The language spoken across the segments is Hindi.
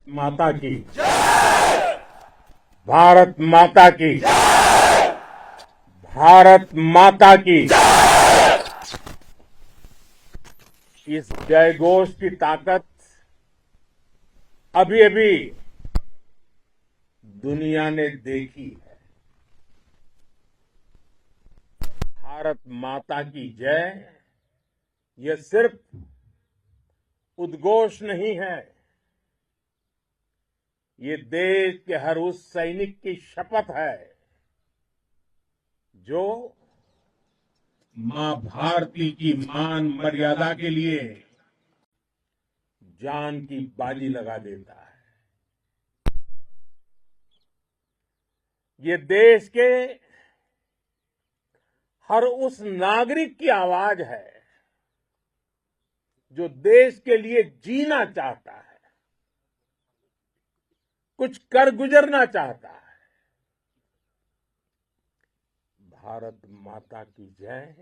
माता की भारत माता की भारत माता की इस जयघोष की ताकत अभी अभी दुनिया ने देखी है। भारत माता की जय यह सिर्फ उद्घोष नहीं है, ये देश के हर उस सैनिक की शपथ है जो मां भारती की मान मर्यादा के लिए जान की बाजी लगा देता है। ये देश के हर उस नागरिक की आवाज है जो देश के लिए जीना चाहता है, कुछ कर गुजरना चाहता है। भारत माता की जय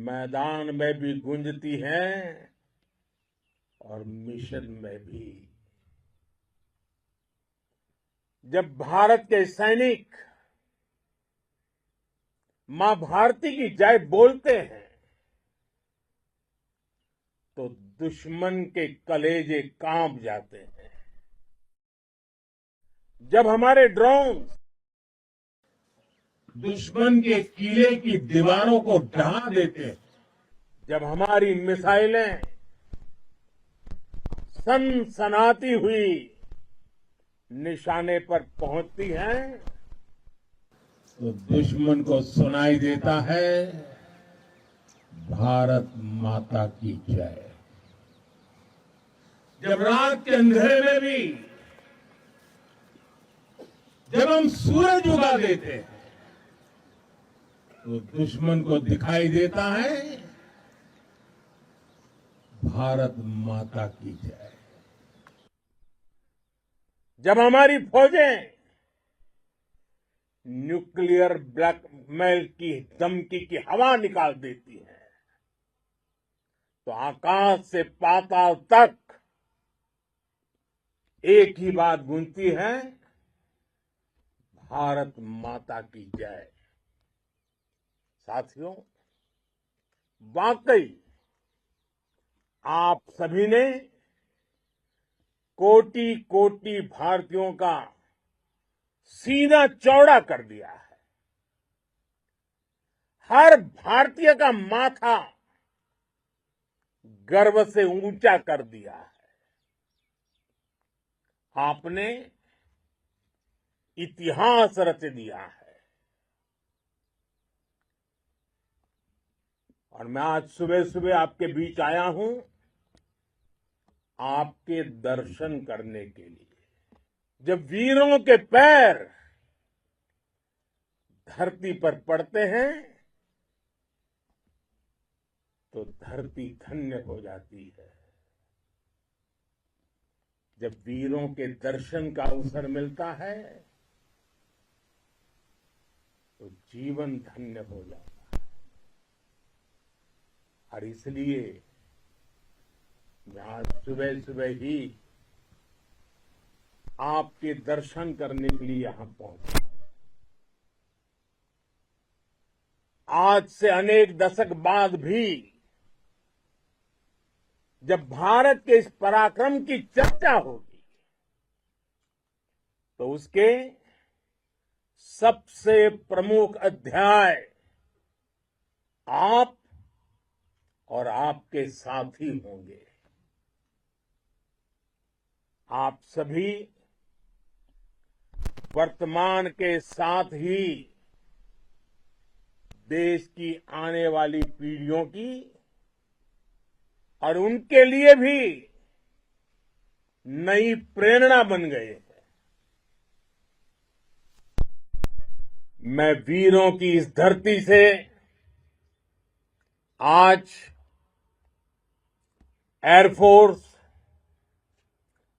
मैदान में भी गूंजती है और मिशन में भी। जब भारत के सैनिक मां भारती की जय बोलते हैं तो दुश्मन के कलेजे कांप जाते हैं। जब हमारे ड्रोन दुश्मन के किले की दीवारों को ढहा देते हैं, जब हमारी मिसाइलें सनसनाती हुई निशाने पर पहुंचती हैं तो दुश्मन को सुनाई देता है भारत माता की जय। जब रात के अंधेरे में भी जब हम सूरज उगा देते हैं तो दुश्मन को दिखाई देता है भारत माता की जय। जब हमारी फौजें न्यूक्लियर ब्लैकमेल की धमकी की हवा निकाल देती हैं तो आकाश से पाताल तक एक ही बात गूंजती है, भारत माता की जय। साथियों, वाकई आप सभी ने कोटि कोटि भारतीयों का सीना चौड़ा कर दिया है। हर भारतीय का माथा गर्व से ऊंचा कर दिया है। आपने इतिहास रच दिया है। और मैं आज सुबह सुबह आपके बीच आया हूं आपके दर्शन करने के लिए। जब वीरों के पैर धरती पर पड़ते हैं तो धरती धन्य हो जाती है। जब वीरों के दर्शन का अवसर मिलता है तो जीवन धन्य हो जाता है। और इसलिए मैं आज सुबह सुबह ही आपके दर्शन करने के लिए यहां पहुंचा। आज से अनेक दशक बाद भी जब भारत के इस पराक्रम की चर्चा होगी तो उसके सबसे प्रमुख अध्याय आप और आपके साथी होंगे। आप सभी वर्तमान के साथ ही देश की आने वाली पीढ़ियों की और उनके लिए भी नई प्रेरणा बन गए हैं। मैं वीरों की इस धरती से आज एयरफोर्स,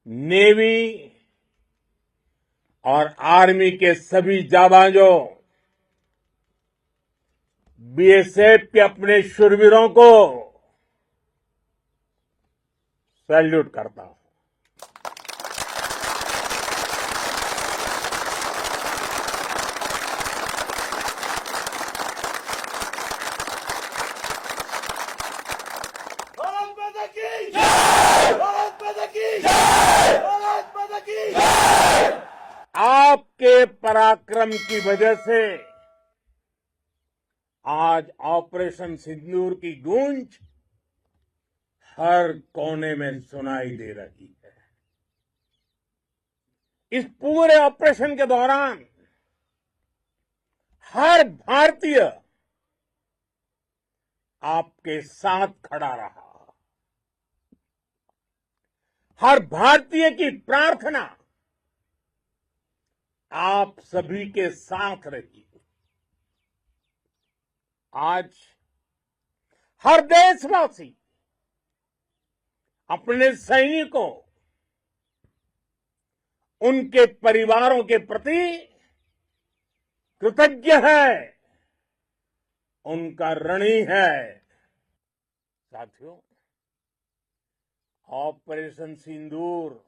नेवी और आर्मी के सभी जाबाजों, बीएसएफ के अपने शूरवीरों को सैल्यूट करता हूं। पराक्रम की वजह से आज ऑपरेशन सिंदूर की गूंज हर कोने में सुनाई दे रही है। इस पूरे ऑपरेशन के दौरान हर भारतीय आपके साथ खड़ा रहा। हर भारतीय की प्रार्थना आप सभी के साथ रही। आज हर देशवासी अपने सैनिकों, उनके परिवारों के प्रति कृतज्ञ है, उनका ऋणी है। साथियों, ऑपरेशन सिंदूर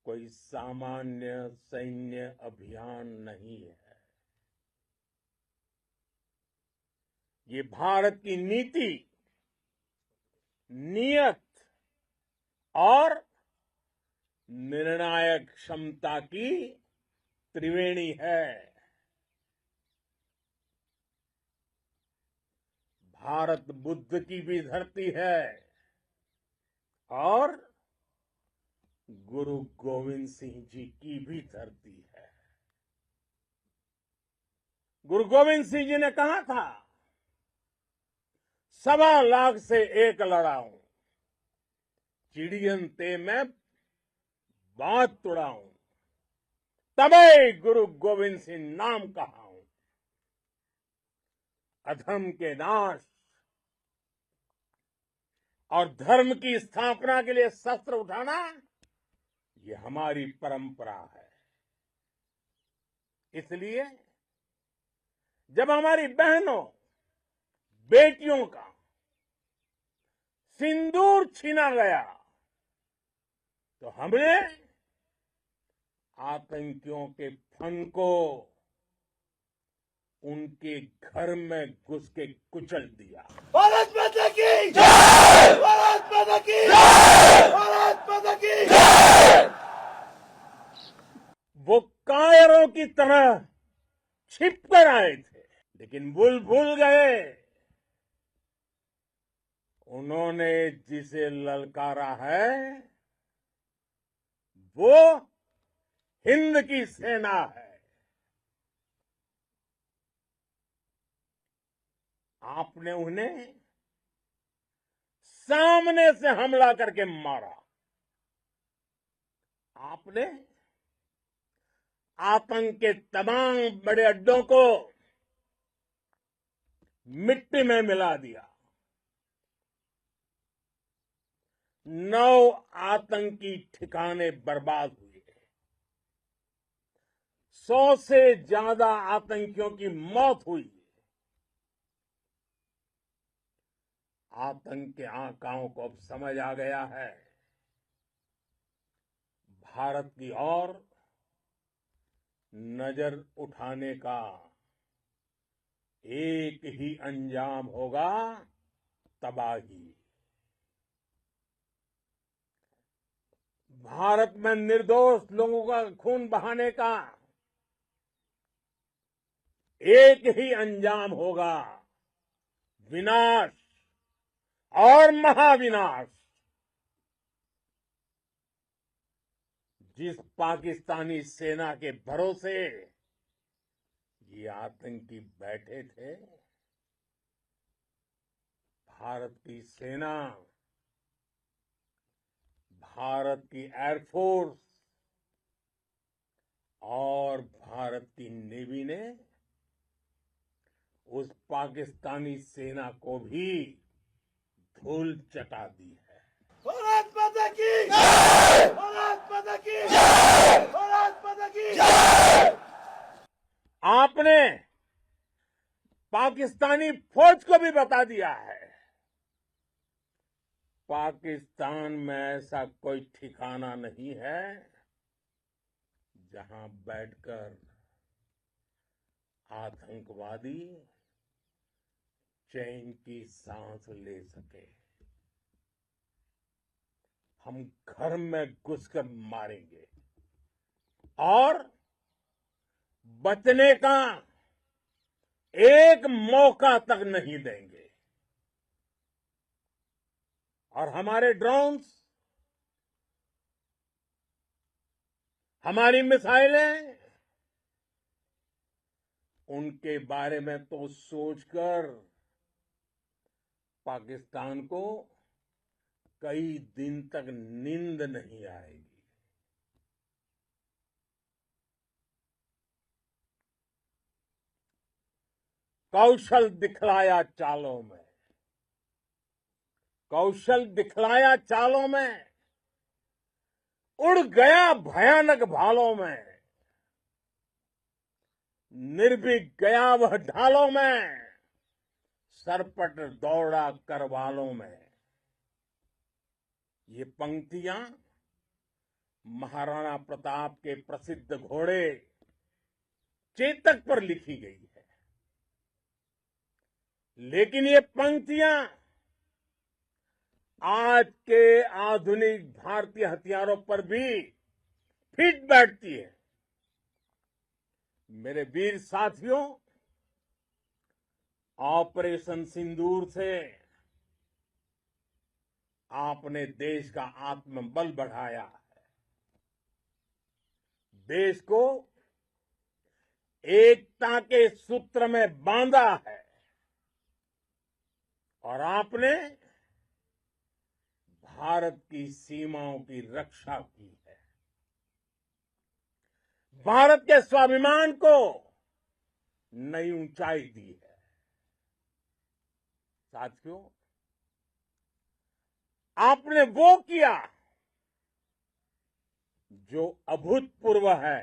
कोई सामान्य सैन्य अभियान नहीं है। ये भारत की नीति, नियत और निर्णायक क्षमता की त्रिवेणी है। भारत बुद्ध की भी धरती है और गुरु गोविंद सिंह जी की भी धरती है। गुरु गोविंद सिंह जी ने कहा था, 1.25 लाख से एक लड़ाऊं, चिड़ियन ते मैं बात तुड़ाऊं, तबे गुरु गोविंद सिंह नाम कहाऊं। अधर्म के नाश और धर्म की स्थापना के लिए शस्त्र उठाना, ये हमारी परंपरा है। इसलिए जब हमारी बहनों, बेटियों का सिंदूर छीना गया, तो हमने आतंकियों के फन को उनके घर में घुस के कुचल दिया। भारत माता की जय! भारत माता की जय! भारत माता की जय! वो कायरों की तरह छिपकर आए थे, लेकिन भूल गए उन्होंने जिसे ललकारा है वो हिंद की सेना है। आपने उन्हें सामने से हमला करके मारा। आपने आतंक के तमाम बड़े अड्डों को मिट्टी में मिला दिया। 9 आतंकी ठिकाने बर्बाद हुए। 100 से ज्यादा आतंकियों की मौत हुई। आतंक के आकाओं को अब समझ आ गया है, भारत की ओर नजर उठाने का एक ही अंजाम होगा, तबाही। भारत में निर्दोष लोगों का खून बहाने का एक ही अंजाम होगा, विनाश और महाविनाश। जिस पाकिस्तानी सेना के भरोसे ये आतंकी बैठे थे, भारत की सेना, भारत की एयरफोर्स और भारत की नेवी ने उस पाकिस्तानी सेना को भी धूल चटा दी है। भारत माता की जय! भारत माता की जय! भारत माता की जय! आपने पाकिस्तानी फौज को भी बता दिया है, पाकिस्तान में ऐसा कोई ठिकाना नहीं है जहां बैठकर आतंकवादी चैन की सांस ले सके। हम घर में घुसकर मारेंगे, और बचने का एक मौका तक नहीं देंगे। और हमारे ड्रोन्स, हमारी मिसाइलें, उनके बारे में तो सोचकर पाकिस्तान को कई दिन तक नींद नहीं आएगी। कौशल दिखलाया चालों में, कौशल दिखलाया चालों में, उड़ गया भयानक भालों में, निर्भीक गया वह ढालों में, सरपट दौड़ा करवालों में। ये पंक्तियां महाराणा प्रताप के प्रसिद्ध घोड़े चेतक पर लिखी गई है। लेकिन ये पंक्तियां आज के आधुनिक भारतीय हथियारों पर भी फिट बैठती है। मेरे वीर साथियों, ऑपरेशन सिंदूर से आपने देश का आत्मबल बढ़ाया है, देश को एकता के सूत्र में बांधा है, और आपने भारत की सीमाओं की रक्षा की है। भारत के स्वाभिमान को नई ऊंचाई दी है। साथियों, आपने वो किया जो अभूतपूर्व है,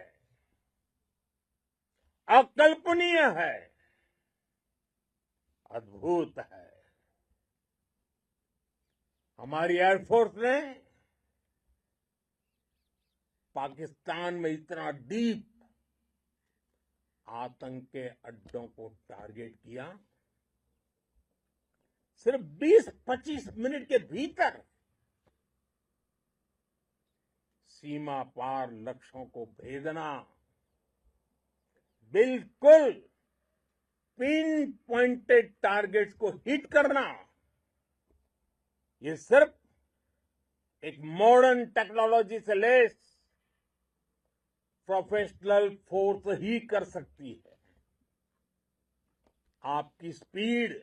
अकल्पनीय है, अद्भुत है। हमारी एयरफोर्स ने पाकिस्तान में इतना डीप आतंक के अड्डों को टारगेट किया, सिर्फ 20-25 मिनट के भीतर सीमा पार लक्ष्यों को भेदना, बिल्कुल पिन पॉइंटेड टारगेट्स को हिट करना, ये सिर्फ एक मॉडर्न टेक्नोलॉजी से लैस प्रोफेशनल फोर्स ही कर सकती है। आपकी स्पीड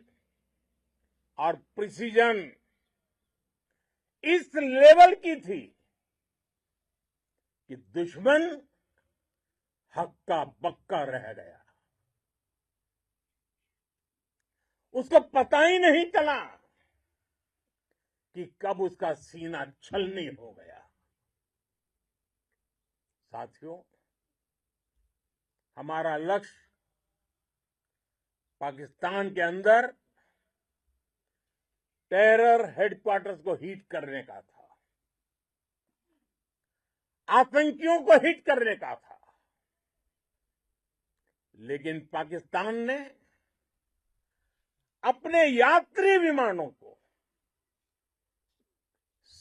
और प्रिसीजन इस लेवल की थी कि दुश्मन हक्का बक्का रह गया। उसको पता ही नहीं चला कि कब उसका सीना छलनी हो गया। साथियों, हमारा लक्ष्य पाकिस्तान के अंदर टेरर हेडक्वार्टर्स को हिट करने का था, आतंकियों को हिट करने का था। लेकिन पाकिस्तान ने अपने यात्री विमानों को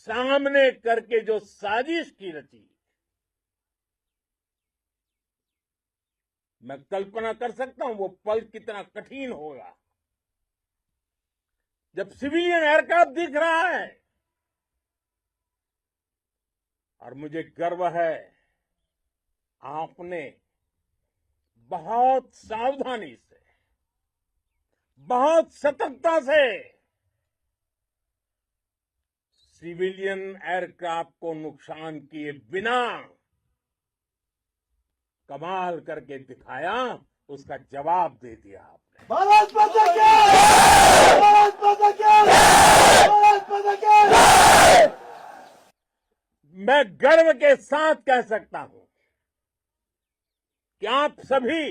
सामने करके जो साजिश की रची, मैं कल्पना कर सकता हूं वो पल कितना कठिन होगा जब सिविलियन एयरक्राफ्ट दिख रहा है। और मुझे गर्व है, आपने बहुत सावधानी से, बहुत सतर्कता से सिविलियन एयरक्राफ्ट को नुकसान किए बिना कमाल करके दिखाया, उसका जवाब दे दिया आपने। भारत माता की! भारत माता की! भारत माता की! मैं गर्व के साथ कह सकता हूं कि आप सभी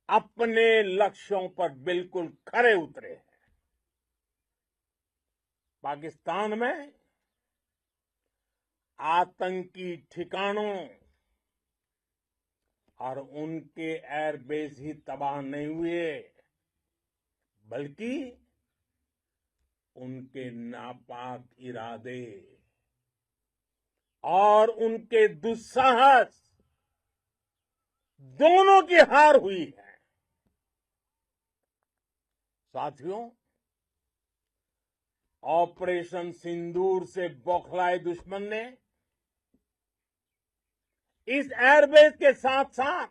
अपने लक्ष्यों पर बिल्कुल खरे उतरे हैं। पाकिस्तान में आतंकी ठिकानों और उनके एयरबेस ही तबाह नहीं हुए, बल्कि उनके नापाक इरादे, और उनके दुस्साहस दोनों की हार हुई है। साथियों, ऑपरेशन सिंदूर से बौखलाए दुश्मन ने इस एयरबेस के साथ साथ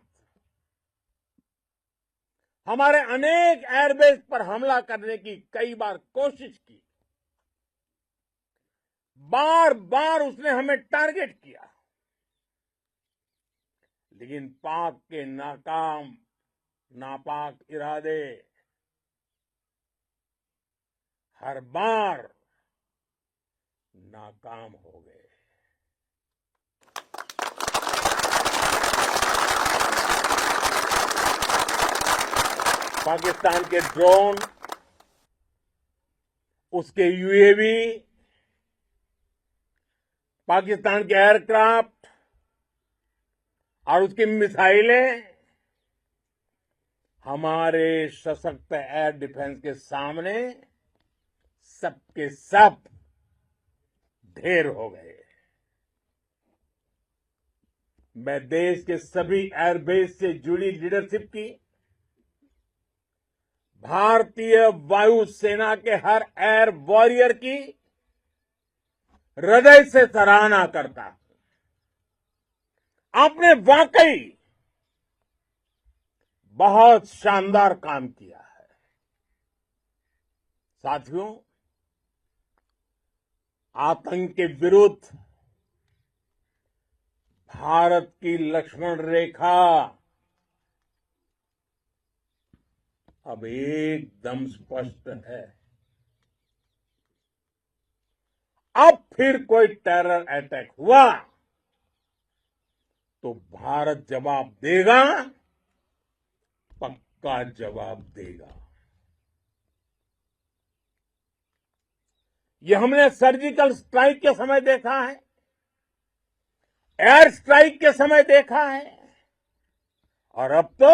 हमारे अनेक एयरबेस पर हमला करने की कई बार कोशिश की। बार बार उसने हमें टारगेट किया, लेकिन पाक के नापाक इरादे हर बार नाकाम हो गए। पाकिस्तान के ड्रोन, उसके यूएवी, पाकिस्तान के एयरक्राफ्ट और उसकी मिसाइलें हमारे सशक्त एयर डिफेंस के सामने सबके सब ढेर हो गए। मैं देश के सभी एयरबेस से जुड़ी लीडरशिप की, भारतीय वायुसेना के हर एयर वॉरियर की हृदय से सराहना करता हूं। आपने वाकई बहुत शानदार काम किया है। साथियों, आतंक के विरुद्ध भारत की लक्ष्मण रेखा अब एकदम स्पष्ट है। अब फिर कोई टेरर अटैक हुआ तो भारत जवाब देगा, पक्का जवाब देगा। ये हमने सर्जिकल स्ट्राइक के समय देखा है, एयर स्ट्राइक के समय देखा है, और अब तो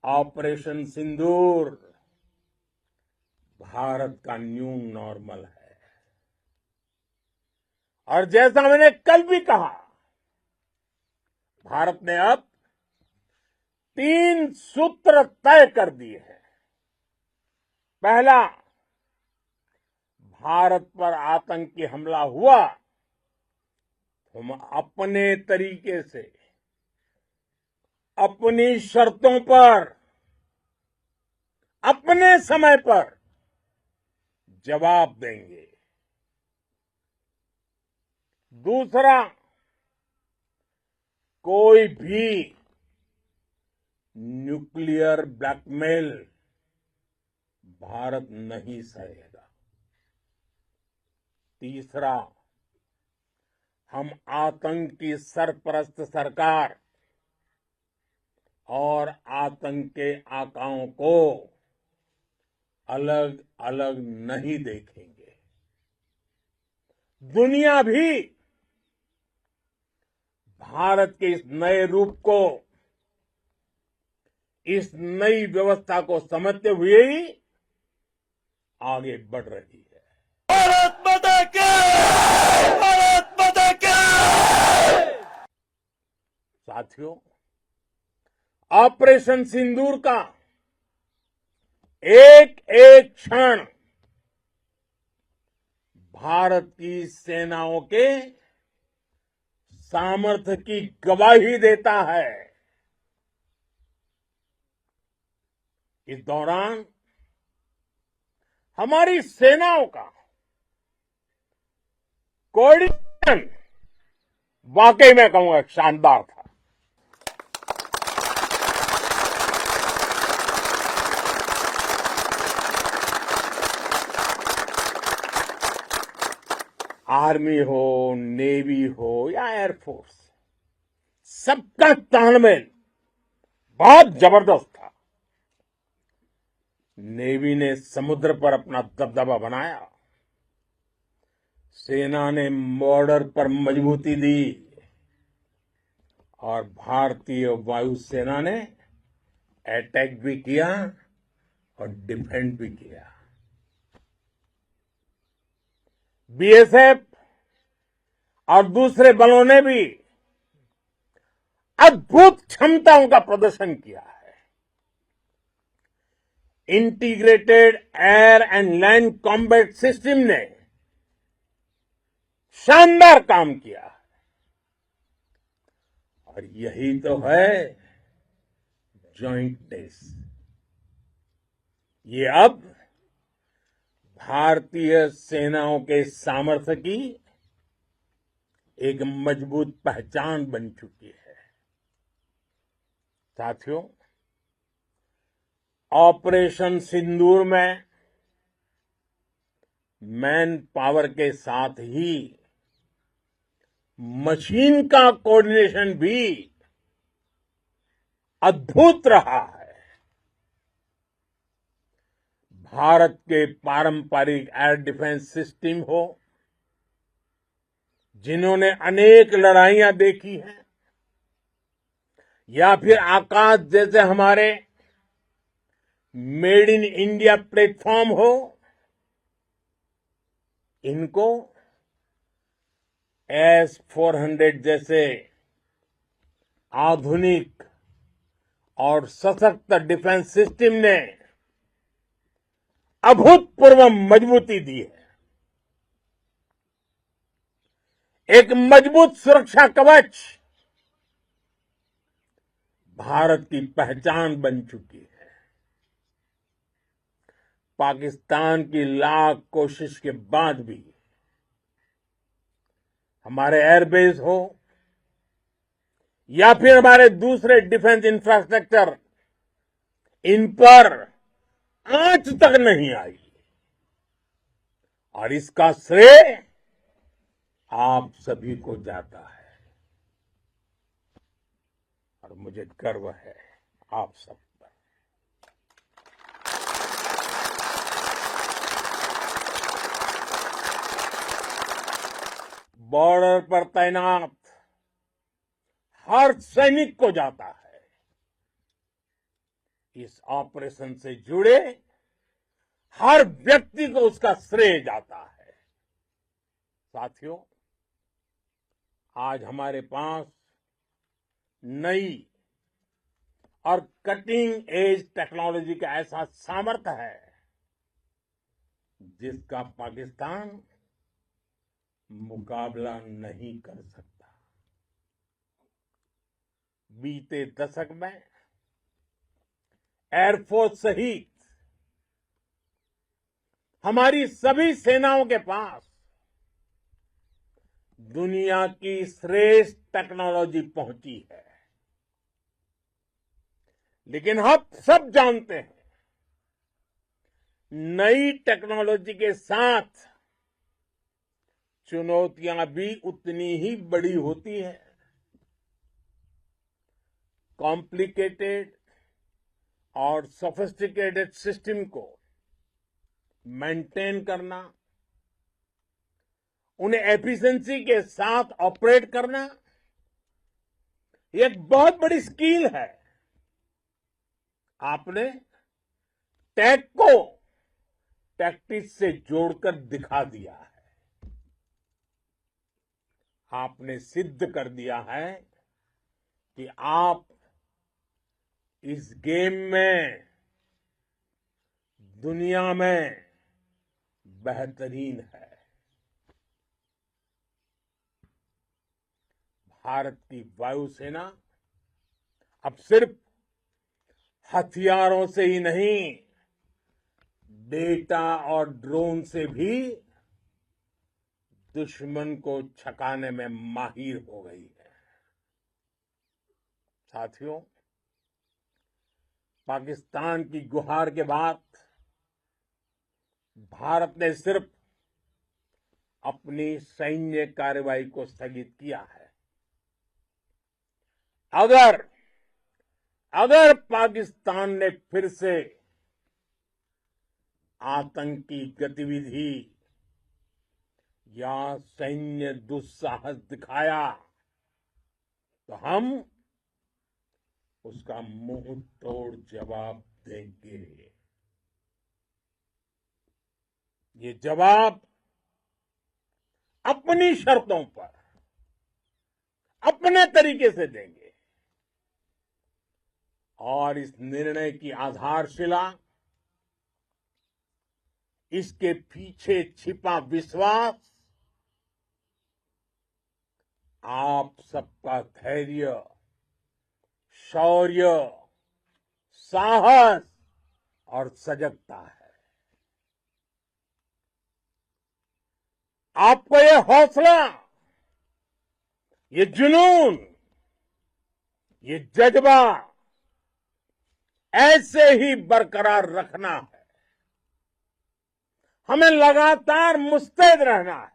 ऑपरेशन सिंदूर भारत का न्यू नॉर्मल है। और जैसा मैंने कल भी कहा, भारत ने अब 3 सूत्र तय कर दिए हैं। पहला, भारत पर आतंकी हमला हुआ, हम अपने तरीके से, अपनी शर्तों पर, अपने समय पर जवाब देंगे। दूसरा, कोई भी न्यूक्लियर ब्लैकमेल भारत नहीं सहेगा। तीसरा, हम आतंक की सरपरस्त सरकार और आतंक के आकाओं को अलग अलग नहीं देखेंगे। दुनिया भी भारत के इस नए रूप को, इस नई व्यवस्था को समझते हुए ही आगे बढ़ रही है। भारत माता की! भारत माता की! साथियों, ऑपरेशन सिंदूर का एक एक क्षण भारत की सेनाओं के सामर्थ्य की गवाही देता है। इस दौरान हमारी सेनाओं का कोऑर्डिनेशन वाकई में कहूंगा शानदार था। आर्मी हो, नेवी हो या एयरफोर्स, सबका तालमेल बहुत जबरदस्त था। नेवी ने समुद्र पर अपना दबदबा बनाया, सेना ने बॉर्डर पर मजबूती दी और भारतीय वायुसेना ने अटैक भी किया और डिफेंड भी किया। बीएसएफ और दूसरे बलों ने भी अद्भुत क्षमताओं का प्रदर्शन किया है। Integrated air and land combat system ने शानदार काम किया है। और यही तो है जॉइंटनेस। ये अब भारतीय सेनाओं के सामर्थ्य की एक मजबूत पहचान बन चुकी है। साथियों, ऑपरेशन सिंदूर में मैन पावर के साथ ही मशीन का कोऑर्डिनेशन भी अद्भुत रहा है। भारत के पारंपरिक एयर डिफेंस सिस्टम हो, जिन्होंने अनेक लड़ाइयां देखी हैं, या फिर आकाश जैसे हमारे मेड इन इंडिया प्लेटफॉर्म हो, इनको S-400 जैसे आधुनिक और सशक्त डिफेंस सिस्टम ने अभूतपूर्व मजबूती दी है। एक मजबूत सुरक्षा कवच भारत की पहचान बन चुकी है। पाकिस्तान की लाख कोशिश के बाद भी हमारे एयरबेस हो या फिर हमारे दूसरे डिफेंस इंफ्रास्ट्रक्चर, इन पर आंच तक नहीं आई। और इसका श्रेय आप सभी को जाता है। और मुझे गर्व है आप सब पर। बॉर्डर पर तैनात हर सैनिक को जाता है। इस ऑपरेशन से जुड़े हर व्यक्ति को उसका श्रेय जाता है। साथियों, आज हमारे पास नई और कटिंग एज टेक्नोलॉजी का ऐसा सामर्थ्य है जिसका पाकिस्तान मुकाबला नहीं कर सकता। बीते दशक में एयरफोर्स सहित हमारी सभी सेनाओं के पास दुनिया की श्रेष्ठ टेक्नोलॉजी पहुंची है। लेकिन हम सब जानते हैं, नई टेक्नोलॉजी के साथ चुनौतियां भी उतनी ही बड़ी होती हैं। कॉम्प्लिकेटेड और सोफिस्टिकेटेड सिस्टम को मेंटेन करना, उन्हें एफिशिएंसी के साथ ऑपरेट करना, ये एक बहुत बड़ी स्किल है। आपने टैग को टैक्टिक्स से जोड़कर दिखा दिया है। आपने सिद्ध कर दिया है कि आप इस गेम में दुनिया में बेहतरीन है। भारत की वायुसेना अब सिर्फ हथियारों से ही नहीं, डेटा और ड्रोन से भी दुश्मन को छकाने में माहिर हो गई है। साथियों, पाकिस्तान की गुहार के बाद भारत ने सिर्फ अपनी सैन्य कार्रवाई को स्थगित किया है। अगर पाकिस्तान ने फिर से आतंकी गतिविधि या सैन्य दुस्साहस दिखाया तो हम उसका मुंह तोड़ जवाब देंगे। ये जवाब अपनी शर्तों पर अपने तरीके से देंगे। और इस निर्णय की आधारशिला इसके पीछे छिपा विश्वास आप सबका धैर्य, शौर्य, साहस और सजगता है। आपको ये हौसला, ये जुनून, ये जज्बा ऐसे ही बरकरार रखना है। हमें लगातार मुस्तैद रहना है,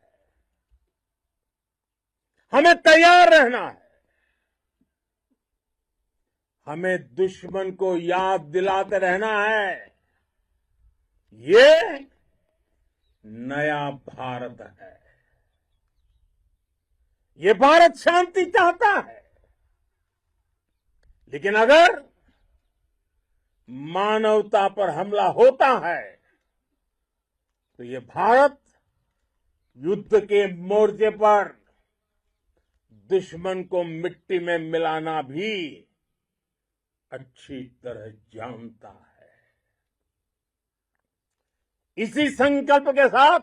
हमें तैयार रहना है। हमें दुश्मन को याद दिलाते रहना है, ये नया भारत है। ये भारत शांति चाहता है, लेकिन अगर मानवता पर हमला होता है तो ये भारत युद्ध के मोर्चे पर दुश्मन को मिट्टी में मिलाना भी अच्छी तरह जानता है। इसी संकल्प के साथ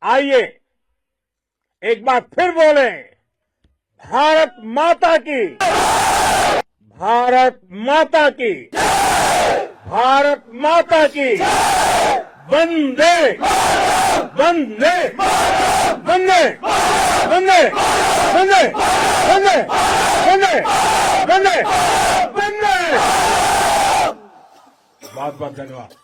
आइए एक बार फिर बोले, भारत माता की, भारत माता की, भारत माता की, वंदे वंदे वंदे वंदे वंदे वंदे वंदे वंदे वंदे। बहुत बहुत धन्यवाद।